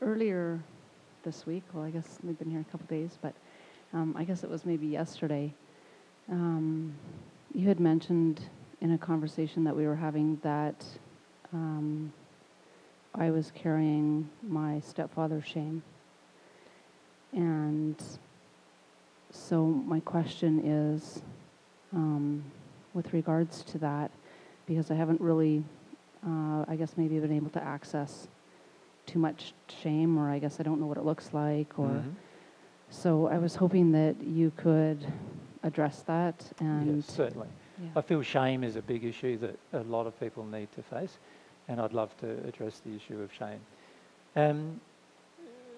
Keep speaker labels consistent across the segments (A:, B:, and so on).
A: earlier this week, well, I guess we've been here a couple days, but I guess it was maybe yesterday, you had mentioned in a conversation that we were having that I was carrying my stepfather's shame. And so my question is, with regards to that, because I haven't really, I guess maybe been able to access too much shame, or I guess I don't know what it looks like, or so I was hoping that you could address that. And
B: yes, certainly.
A: Yeah.
B: I feel shame is a big issue that a lot of people need to face, and I'd love to address the issue of shame.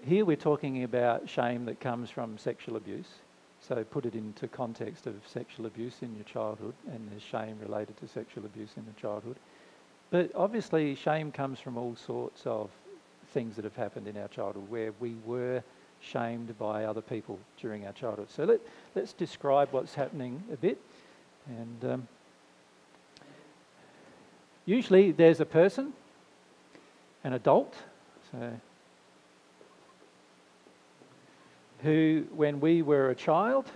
B: Here we're talking about shame that comes from sexual abuse. So put it into context of sexual abuse in your childhood, and there's shame related to sexual abuse in the childhood. But obviously shame comes from all sorts of things that have happened in our childhood where we were shamed by other people during our childhood. So let's describe what's happening a bit. And usually there's a person, an adult, who, when we were a child,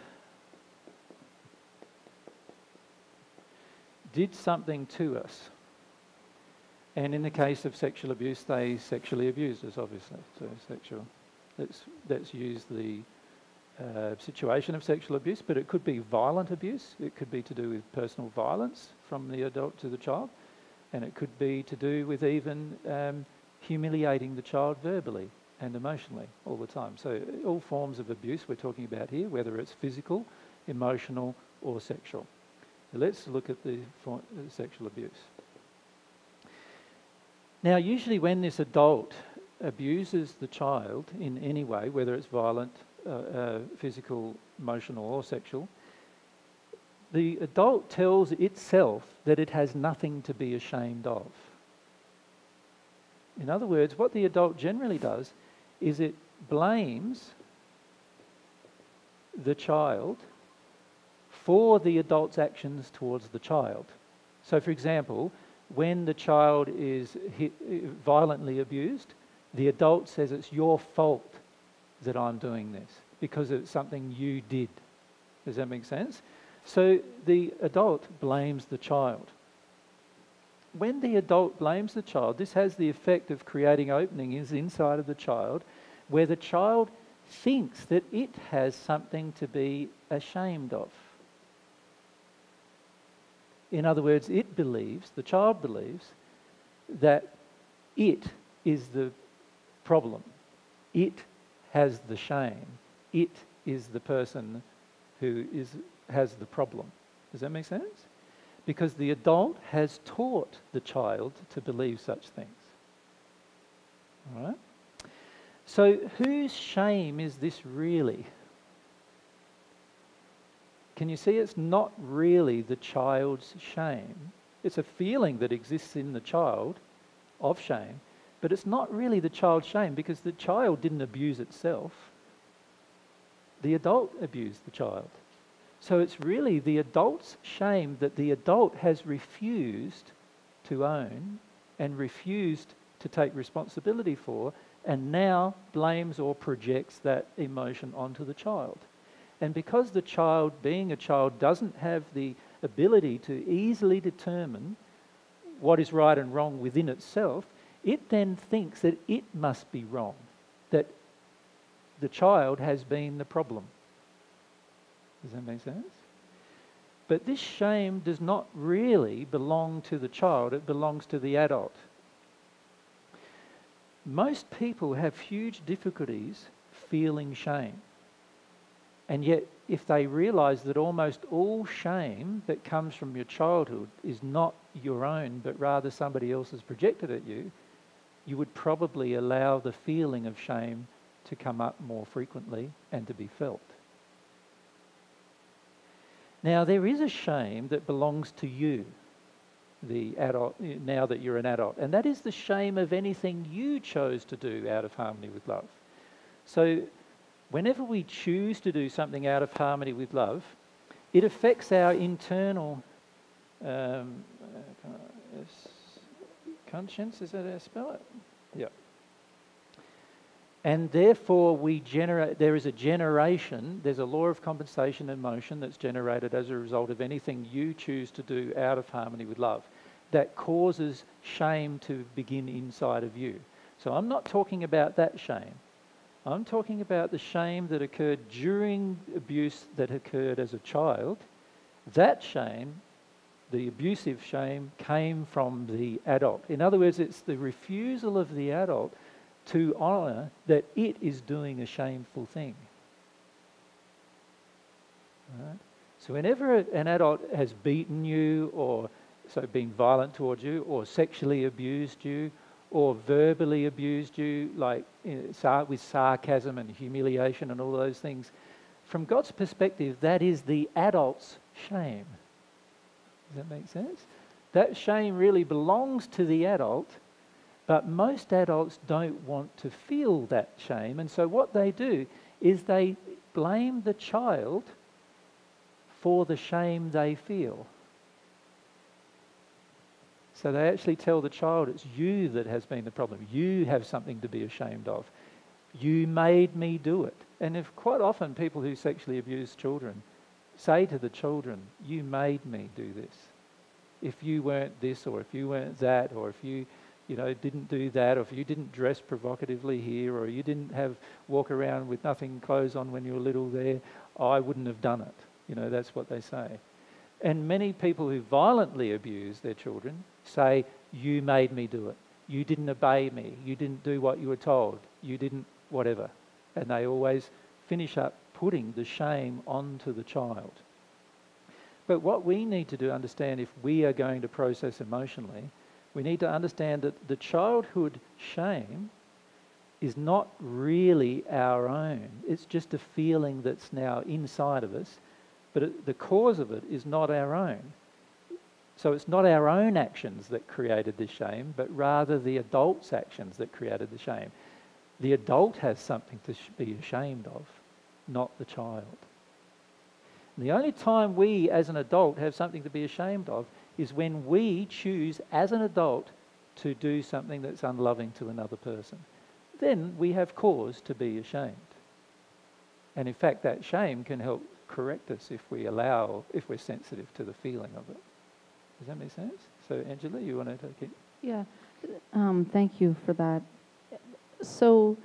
B: did something to us. And in the case of sexual abuse, they sexually abused us, obviously. So let's use the situation of sexual abuse, but it could be violent abuse. It could be to do with personal violence from the adult to the child. And it could be to do with even humiliating the child verbally and emotionally all the time. So all forms of abuse we're talking about here, whether it's physical, emotional, or sexual. So let's look at the sexual abuse. Now, usually when this adult abuses the child in any way, whether it's violent, physical, emotional, or sexual, the adult tells itself that it has nothing to be ashamed of. In other words, what the adult generally does is it blames the child for the adult's actions towards the child. So, for example, when the child is violently abused, the adult says it's your fault that I'm doing this because it's something you did. Does that make sense? So the adult blames the child. When the adult blames the child, this has the effect of creating openings inside of the child where the child thinks that it has something to be ashamed of. In other words, the child believes that it is the problem. It has the shame. It is the person who has the problem. Does that make sense? Because the adult has taught the child to believe such things. All right? So whose shame is this really? Can you see it's not really the child's shame? It's a feeling that exists in the child of shame, but it's not really the child's shame because the child didn't abuse itself. The adult abused the child. So it's really the adult's shame that the adult has refused to own and refused to take responsibility for, and now blames or projects that emotion onto the child. And because the child, being a child, doesn't have the ability to easily determine what is right and wrong within itself, it then thinks that it must be wrong, that the child has been the problem. Does that make sense? But this shame does not really belong to the child, it belongs to the adult. Most people have huge difficulties feeling shame. And yet, if they realise that almost all shame that comes from your childhood is not your own, but rather somebody else has projected at you, you would probably allow the feeling of shame to come up more frequently and to be felt. Now, there is a shame that belongs to you, the adult, now that you're an adult, and that is the shame of anything you chose to do out of harmony with love. So, whenever we choose to do something out of harmony with love, it affects our internal conscience. Is that how I spell it? Yeah. And therefore there is a generation, there's a law of compensation and motion that's generated as a result of anything you choose to do out of harmony with love that causes shame to begin inside of you. So I'm not talking about that shame. I'm talking about the shame that occurred during abuse that occurred as a child. That shame, the abusive shame, came from the adult. In other words, it's the refusal of the adult to honour that it is doing a shameful thing. Right? So whenever an adult has beaten you, or so been violent towards you, or sexually abused you, or verbally abused you, like with sarcasm and humiliation and all those things, from God's perspective, that is the adult's shame. Does that make sense? That shame really belongs to the adult, but most adults don't want to feel that shame, and so what they do is they blame the child for the shame they feel. So they actually tell the child, it's you that has been the problem. You have something to be ashamed of. You made me do it. And if quite often people who sexually abuse children say to the children, you made me do this. If you weren't this, or if you weren't that, or if you didn't do that, or if you didn't dress provocatively here, or you didn't walk around with nothing clothes on when you were little there, I wouldn't have done it. That's what they say. And many people who violently abuse their children say, you made me do it. You didn't obey me. You didn't do what you were told. You didn't whatever. And they always finish up putting the shame onto the child. But what we need to understand, if we are going to process emotionally, we need to understand that the childhood shame is not really our own. It's just a feeling that's now inside of us, but the cause of it is not our own. So it's not our own actions that created this shame, but rather the adult's actions that created the shame. The adult has something to be ashamed of, not the child. And the only time we as an adult have something to be ashamed of is when we choose as an adult to do something that's unloving to another person. Then we have cause to be ashamed. And in fact, that shame can help correct us if we're sensitive to the feeling of it. Does that make sense? So Angela, you want to take it?
A: Yeah. Thank you for that. So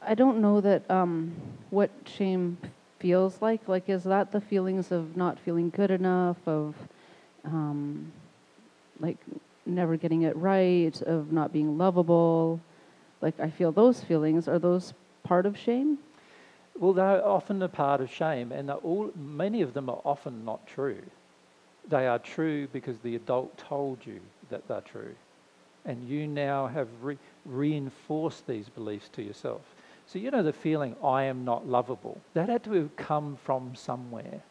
A: I don't know that what shame feels like. Like, is that the feelings of not feeling good enough, of like never getting it right, of not being lovable? Like, I feel those feelings. Are those part of shame?
B: Well, they're often a part of shame, and many of them are often not true. They are true because the adult told you that they're true. And you now have reinforced these beliefs to yourself. So the feeling, I am not lovable, that had to have come from somewhere.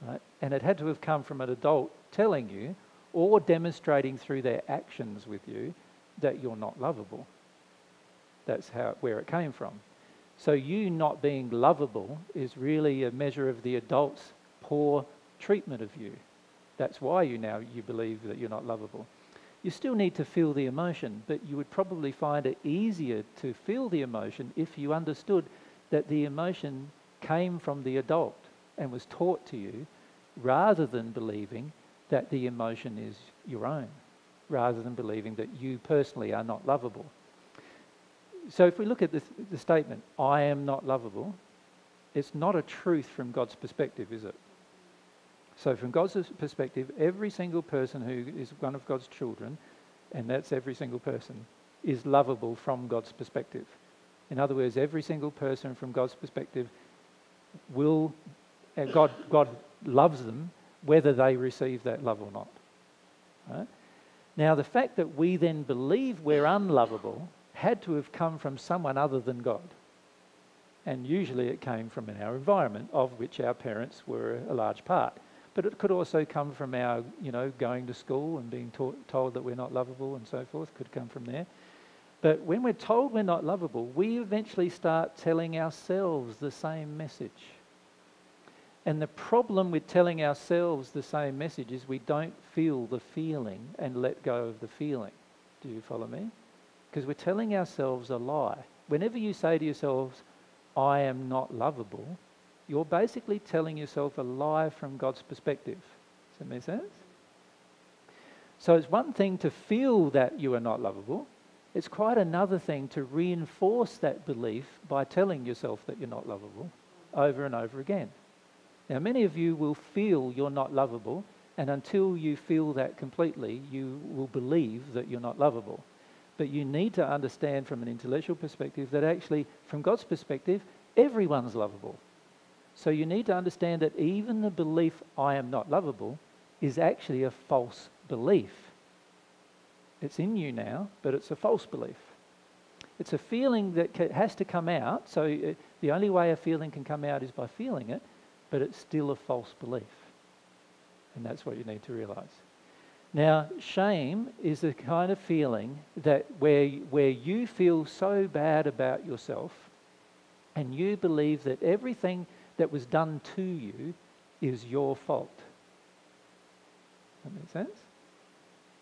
B: Right? And it had to have come from an adult telling you or demonstrating through their actions with you that you're not lovable. That's where it came from. So you not being lovable is really a measure of the adult's poor treatment of you. That's why you believe that you're not lovable. You still need to feel the emotion, but you would probably find it easier to feel the emotion if you understood that the emotion came from the adult and was taught to you, rather than believing that the emotion is your own, rather than believing that you personally are not lovable. So if we look at the statement, I am not lovable, it's not a truth from God's perspective, is it? So from God's perspective, every single person who is one of God's children, and that's every single person, is lovable from God's perspective. In other words, every single person from God's perspective God loves them whether they receive that love or not. Right? Now, the fact that we then believe we're unlovable had to have come from someone other than God. And usually it came from our environment, of which our parents were a large part. But it could also come from our, going to school and being told that we're not lovable and so forth, could come from there. But when we're told we're not lovable, we eventually start telling ourselves the same message. And the problem with telling ourselves the same message is we don't feel the feeling and let go of the feeling. Do you follow me? because we're telling ourselves a lie. Whenever you say to yourselves, I am not lovable, you're basically telling yourself a lie from God's perspective. Does that make sense? So it's one thing to feel that you are not lovable. It's quite another thing to reinforce that belief by telling yourself that you're not lovable over and over again. Now, many of you will feel you're not lovable, and until you feel that completely, you will believe that you're not lovable. But you need to understand from an intellectual perspective that actually, from God's perspective, everyone's lovable. So you need to understand that even the belief, I am not lovable, is actually a false belief. It's in you now, but it's a false belief. It's a feeling that has to come out, so the only way a feeling can come out is by feeling it, but it's still a false belief. And that's what you need to realize. Now, shame is the kind of feeling that where you feel so bad about yourself and you believe that everything that was done to you is your fault. That makes sense?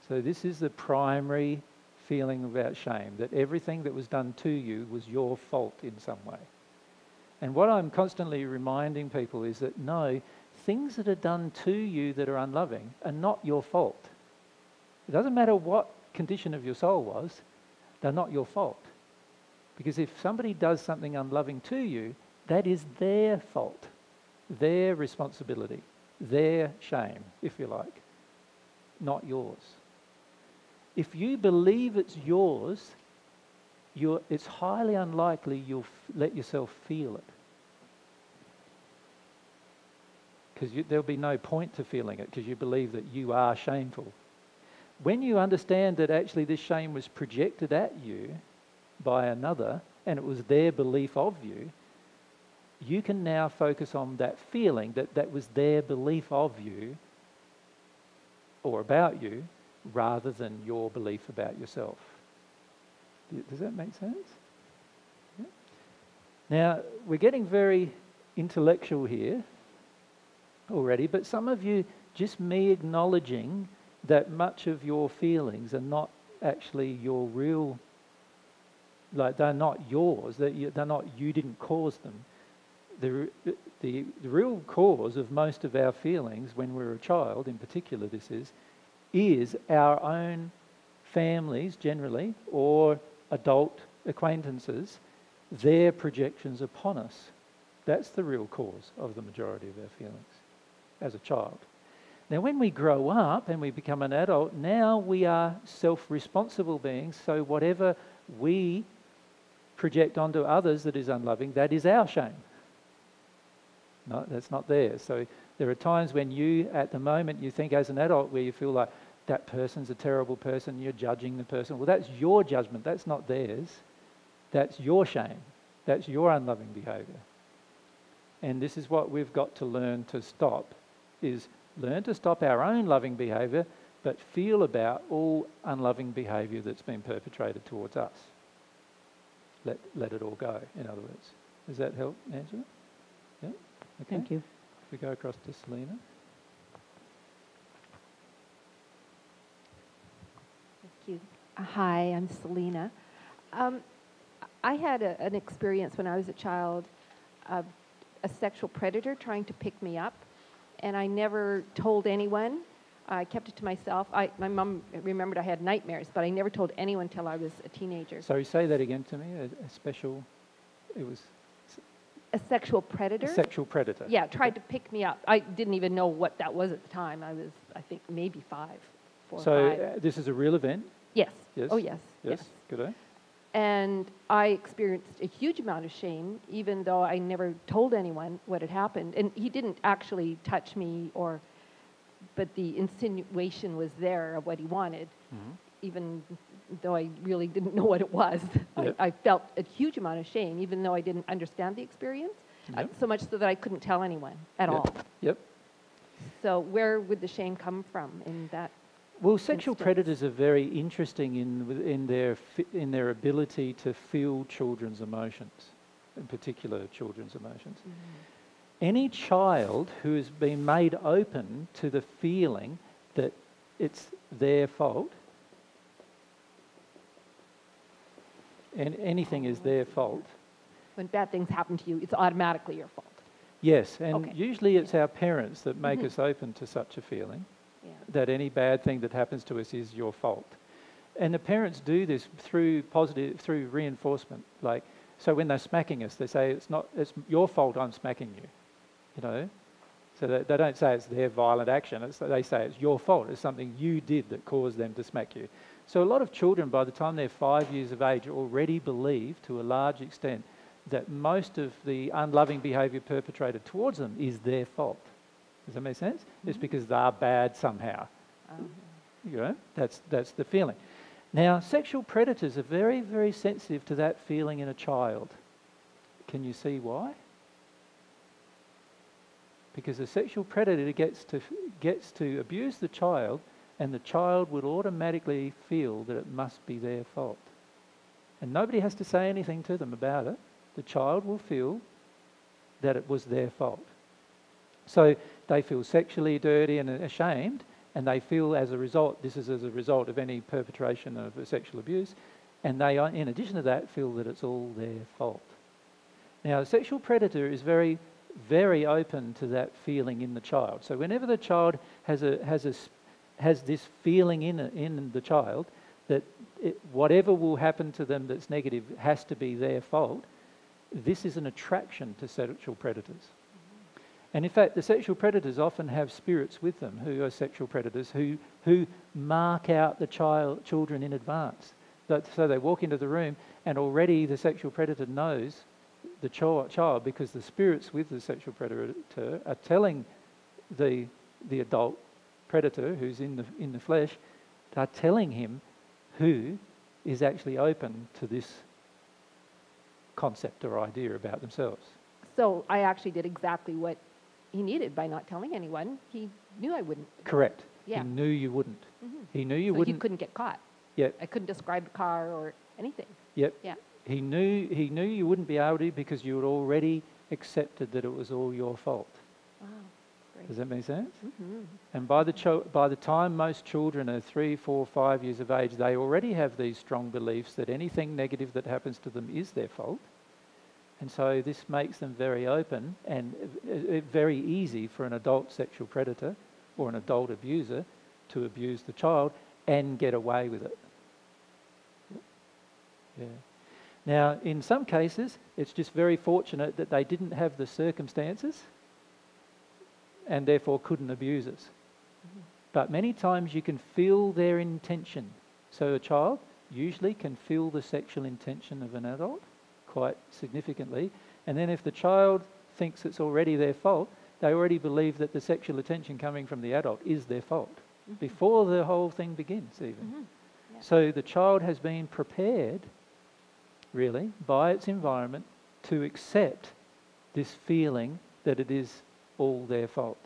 B: So this is the primary feeling about shame, that everything that was done to you was your fault in some way. And what I'm constantly reminding people is that no, things that are done to you that are unloving are not your fault. It doesn't matter what condition of your soul was, they're not your fault. Because if somebody does something unloving to you, that is their fault, their responsibility, their shame, if you like, not yours. If you believe it's yours, it's highly unlikely you'll let yourself feel it. Because there'll be no point to feeling it, because you believe that you are shameful. When you understand that actually this shame was projected at you by another, and it was their belief of you, you can now focus on that feeling that was their belief of you or about you, rather than your belief about yourself. Does that make sense? Yeah. Now, we're getting very intellectual here already, but some of you, just me acknowledging that much of your feelings are not actually your real, like they're not yours, they're not, you didn't cause them. The real cause of most of our feelings when we're a child, in particular this is our own families generally, or adult acquaintances, their projections upon us. That's the real cause of the majority of our feelings as a child. Now, when we grow up and we become an adult, now we are self-responsible beings, so whatever we project onto others that is unloving, that is our shame. No, that's not theirs. So there are times when you, at the moment, you think as an adult where you feel like that person's a terrible person, you're judging the person. Well, that's your judgment. That's not theirs. That's your shame. That's your unloving behaviour. And this is what we've got to learn to stop, is learn to stop our own loving behaviour, but feel about all unloving behaviour that's been perpetrated towards us. Let it all go, in other words. Does that help, Angela? Yeah? Okay.
A: Thank you.
B: If we go across to Selena.
C: Thank you. Hi, I'm Selena. I had an experience when I was a child of a sexual predator trying to pick me up, and I never told anyone. I kept it to myself. My mom remembered I had nightmares, but I never told anyone till I was a teenager.
B: Sorry, say that again to me. A special, it was...
C: A sexual predator?
B: A sexual predator.
C: Yeah, tried to pick me up. I didn't even know what that was at the time. I was, I think, maybe 4 or 5.
B: So this is a real event?
C: Yes.
B: Yes.
C: Oh, yes.
B: Yes. Good day.
C: And I experienced a huge amount of shame, even though I never told anyone what had happened. And he didn't actually touch me, but the insinuation was there of what he wanted, even though I really didn't know what it was.
B: Yep.
C: I felt a huge amount of shame, even though I didn't understand the experience,
B: Yep.
C: so much so that I couldn't tell anyone at all.
B: Yep.
C: So where would the shame come from in that?
B: Well, sexual
C: instance?
B: predators are very interesting in their ability to feel children's emotions, in particular children's emotions. Any child who has been made open to the feeling that it's their fault and anything is their fault.
C: When bad things happen to you, it's automatically your fault.
B: Yes, and
C: Okay.
B: usually it's our parents that make us open to such a feeling,
C: Yeah.
B: that any bad thing that happens to us is your fault. And the parents do this through reinforcement. Like, so when they're smacking us, they say, it's your fault I'm smacking you, you know. So they don't say it's their violent action, they say it's your fault, it's something you did that caused them to smack you. So a lot of children, by the time they're 5 years of age, already believe to a large extent that most of the unloving behaviour perpetrated towards them is their fault. Does that make sense? It's because they're bad somehow. You know, that's the feeling. Now, sexual predators are very, very sensitive to that feeling in a child. Can you see why? Because the sexual predator gets to abuse the child, and the child would automatically feel that it must be their fault. And nobody has to say anything to them about it. The child will feel that it was their fault. So they feel sexually dirty and ashamed, and they feel as a result, this is as a result of any perpetration of sexual abuse, and they, in addition to that, feel that it's all their fault. Now, a sexual predator is very, very open to that feeling in the child. So whenever the child has this feeling in the child that whatever will happen to them that's negative has to be their fault, this is an attraction to sexual predators. And in fact, the sexual predators often have spirits with them who are sexual predators who mark out the children in advance. So they walk into the room and already the sexual predator knows the child because the spirits with the sexual predator are telling the adult predator who's in the flesh, are telling him who is actually open to this concept or idea about themselves.
C: So I actually did exactly what he needed by not telling anyone. He knew I wouldn't.
B: Correct.
C: Yeah.
B: He knew you wouldn't. He knew you
C: So
B: wouldn't.
C: he couldn't get caught.
B: Yep.
C: I couldn't describe the car or anything.
B: Yep.
C: Yeah.
B: He knew you wouldn't be able to because you had already accepted that it was all your fault.
C: Wow. Great.
B: Does that make sense?
C: Mm-hmm.
B: And by the time most children are 3, 4, 5 years of age, they already have these strong beliefs that anything negative that happens to them is their fault. And so this makes them very open and very easy for an adult sexual predator or an adult abuser to abuse the child and get away with it. Yeah. Now, in some cases, it's just very fortunate that they didn't have the circumstances and therefore couldn't abuse us. But many times you can feel their intention. So a child usually can feel the sexual intention of an adult quite significantly. And then if the child thinks it's already their fault, they already believe that the sexual attention coming from the adult is their fault before the whole thing begins even.
C: Yeah.
B: So the child has been prepared, really, by its environment to accept this feeling that it is all their fault.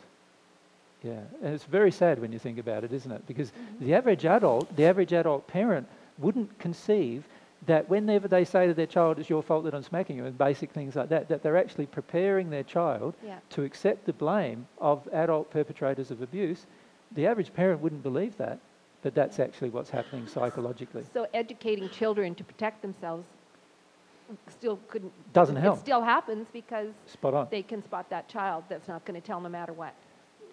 B: Yeah, and it's very sad when you think about it, isn't it? Because the average adult parent wouldn't conceive that whenever they say to their child, it's your fault that I'm smacking you, and basic things like that, that they're actually preparing their child to accept the blame of adult perpetrators of abuse. The average parent wouldn't believe that, but that's actually what's happening psychologically.
C: So educating children to protect themselves still couldn't...
B: Doesn't help.
C: It still happens because
B: Spot on.
C: they can spot that child that's not going to tell no matter what.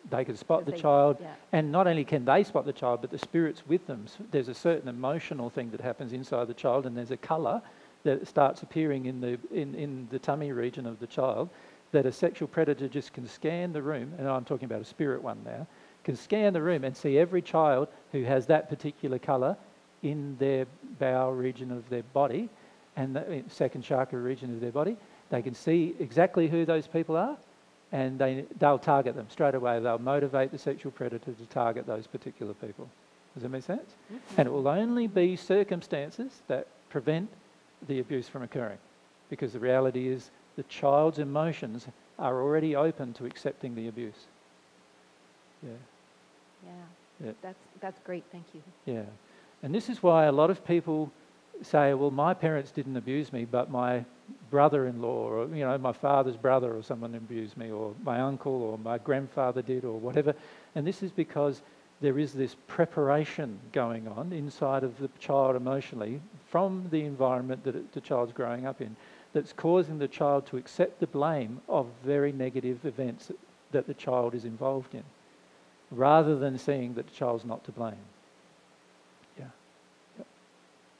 B: They can spot the
C: They-
B: child,
C: yeah.
B: and not only can they spot the child, but the spirits with them. There's a certain emotional thing that happens inside the child, and there's a colour that starts appearing in the tummy region of the child that a sexual predator just can scan the room, and I'm talking about a spirit one now, can scan the room and see every child who has that particular colour in their bowel region of their body, and the second chakra region of their body. They can see exactly who those people are, and they'll target them straight away. They'll motivate the sexual predator to target those particular people. Does that make sense? And it will only be circumstances that prevent the abuse from occurring, because the reality is the child's emotions are already open to accepting the abuse. Yeah.
C: Yeah.
B: Yeah.
C: That's great. Thank you.
B: Yeah. And this is why a lot of people say, well, my parents didn't abuse me, but my brother-in-law or, my father's brother or someone abused me, or my uncle or my grandfather did, or whatever. And this is because there is this preparation going on inside of the child emotionally from the environment that the child's growing up in, that's causing the child to accept the blame of very negative events that the child is involved in, rather than seeing that the child's not to blame. Yeah. Yep.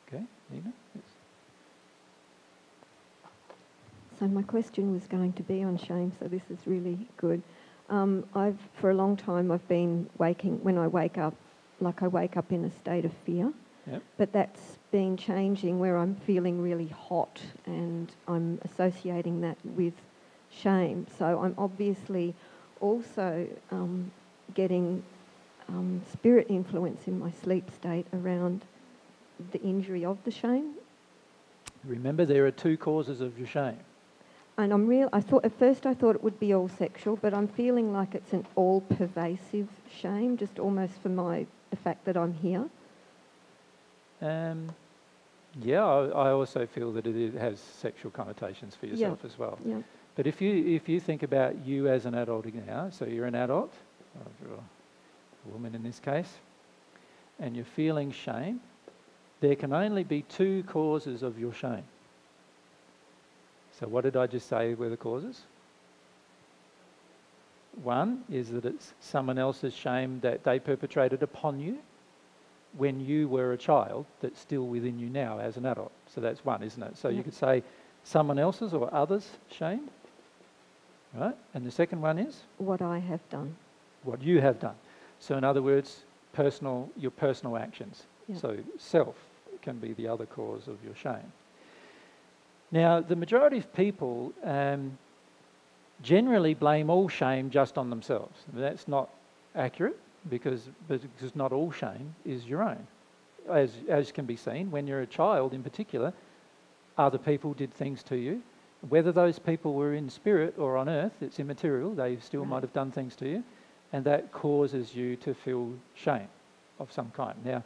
B: Okay, Nina? Yes.
D: So my question was going to be on shame, so this is really good. For a long time, I've been when I wake up, like I wake up in a state of fear.
B: Yep.
D: But that's been changing where I'm feeling really hot and I'm associating that with shame. So I'm obviously also getting spirit influence in my sleep state around the injury of the shame.
B: Remember, there are two causes of your shame.
D: And at first I thought it would be all sexual, but I'm feeling like it's an all-pervasive shame, just almost for the fact that I'm here.
B: Yeah, I also feel that it has sexual connotations for yourself as well.
D: Yeah.
B: But if you think about you as an adult now, so you're an adult, or you're a woman in this case, and you're feeling shame, there can only be two causes of your shame. So what did I just say were the causes? One is that it's someone else's shame that they perpetrated upon you when you were a child that's still within you now as an adult. So that's one, isn't it? So you could say someone else's or others' shame, right? And the second one is?
D: What I have done.
B: What you have done. So in other words, your personal actions.
D: Yeah.
B: So self can be the other cause of your shame. Now, the majority of people generally blame all shame just on themselves. That's not accurate because not all shame is your own. As can be seen, when you're a child in particular, other people did things to you. Whether those people were in spirit or on earth, it's immaterial. They still might have done things to you, and that causes you to feel shame of some kind. Now,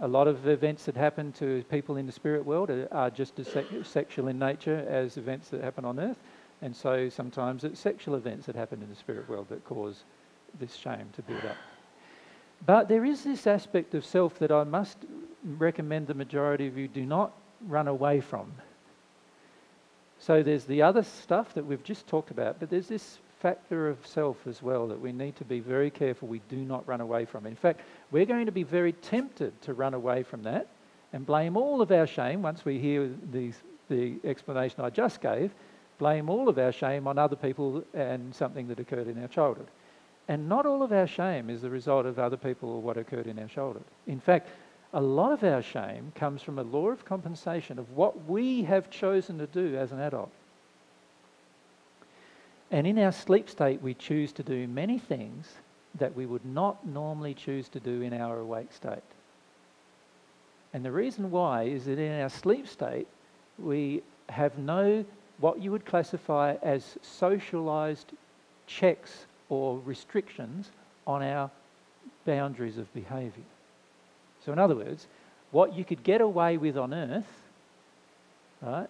B: a lot of events that happen to people in the spirit world are just as sexual in nature as events that happen on earth. And so sometimes it's sexual events that happen in the spirit world that cause this shame to build up. But there is this aspect of self that I must recommend the majority of you do not run away from. So there's the other stuff that we've just talked about, but there's this factor of self as well that we need to be very careful we do not run away from. In fact, we're going to be very tempted to run away from that and blame all of our shame, once we hear the explanation I just gave, blame all of our shame on other people and something that occurred in our childhood. And not all of our shame is the result of other people or what occurred in our childhood. In fact, a lot of our shame comes from a law of compensation of what we have chosen to do as an adult. And in our sleep state, we choose to do many things that we would not normally choose to do in our awake state. And the reason why is that in our sleep state, we have no, what you would classify as socialized checks or restrictions on our boundaries of behavior. So in other words, what you could get away with on earth, right,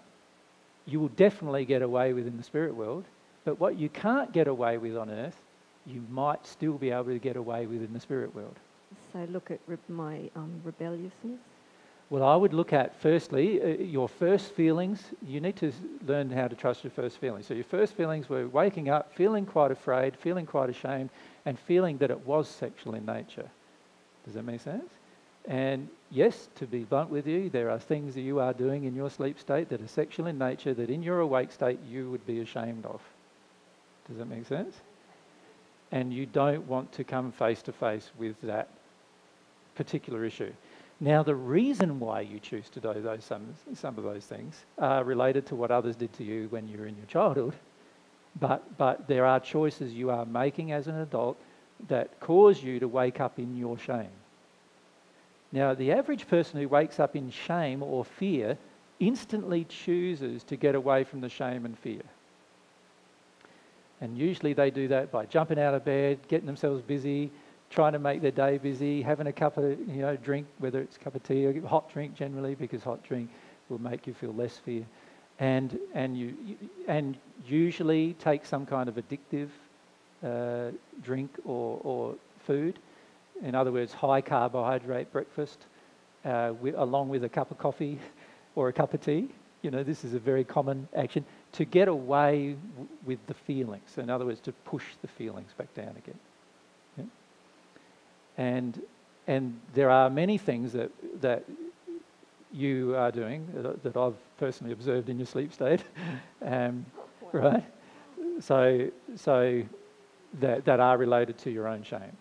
B: you will definitely get away with in the spirit world. But what you can't get away with on earth, you might still be able to get away with in the spirit world.
D: So look at my rebelliousness.
B: Well, I would look at, firstly, your first feelings. You need to learn how to trust your first feelings. So your first feelings were waking up, feeling quite afraid, feeling quite ashamed, and feeling that it was sexual in nature. Does that make sense? And yes, to be blunt with you, there are things that you are doing in your sleep state that are sexual in nature that in your awake state you would be ashamed of. Does that make sense? And you don't want to come face to face with that particular issue. Now, the reason why you choose to do some of those things are related to what others did to you when you were in your childhood, but there are choices you are making as an adult that cause you to wake up in your shame. Now, the average person who wakes up in shame or fear instantly chooses to get away from the shame and fear. And usually they do that by jumping out of bed, getting themselves busy, trying to make their day busy, having a cup of drink, whether it's a cup of tea or hot drink generally, because hot drink will make you feel less fear, and usually take some kind of addictive drink or food In other words, high carbohydrate breakfast along with a cup of coffee or a cup of tea. You know, this is a very common action to get away with the feelings. So in other words, to push the feelings back down again. Yeah? And there are many things that you are doing that I've personally observed in your sleep state, right? So that are related to your own shame.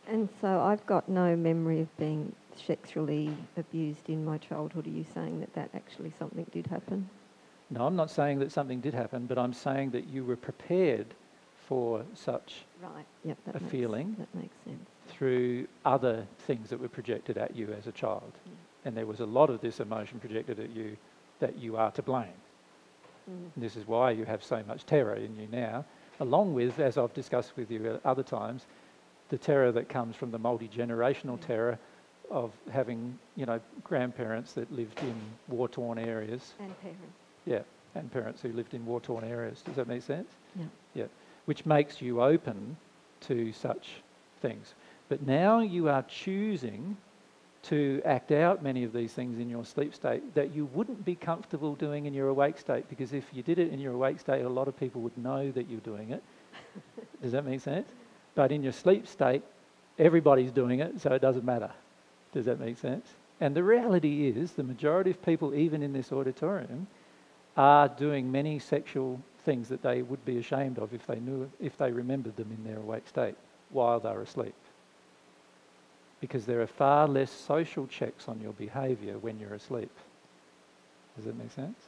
D: And so I've got no memory of being sexually abused in my childhood. Are you saying that actually something did happen?
B: No, I'm not saying that something did happen, but I'm saying that you were prepared for such a feeling.
D: That makes sense.
B: Through other things that were projected at you as a child.
D: Yeah.
B: And there was a lot of this emotion projected at you that you are to blame. This is why you have so much terror in you now, along with, as I've discussed with you at other times, the terror that comes from the multi-generational terror of having, you know, grandparents that lived in war-torn areas.
D: And parents.
B: Yeah, and parents who lived in war-torn areas. Does that make sense?
D: Yeah.
B: Yeah. Which makes you open to such things. But now you are choosing to act out many of these things in your sleep state that you wouldn't be comfortable doing in your awake state, because if you did it in your awake state, a lot of people would know that you're doing it. Does that make sense? But in your sleep state, everybody's doing it, so it doesn't matter. Does that make sense? And the reality is the majority of people, even in this auditorium, are doing many sexual things that they would be ashamed of if they remembered them in their awake state while they're asleep. Because there are far less social checks on your behaviour when you're asleep. Does that make sense?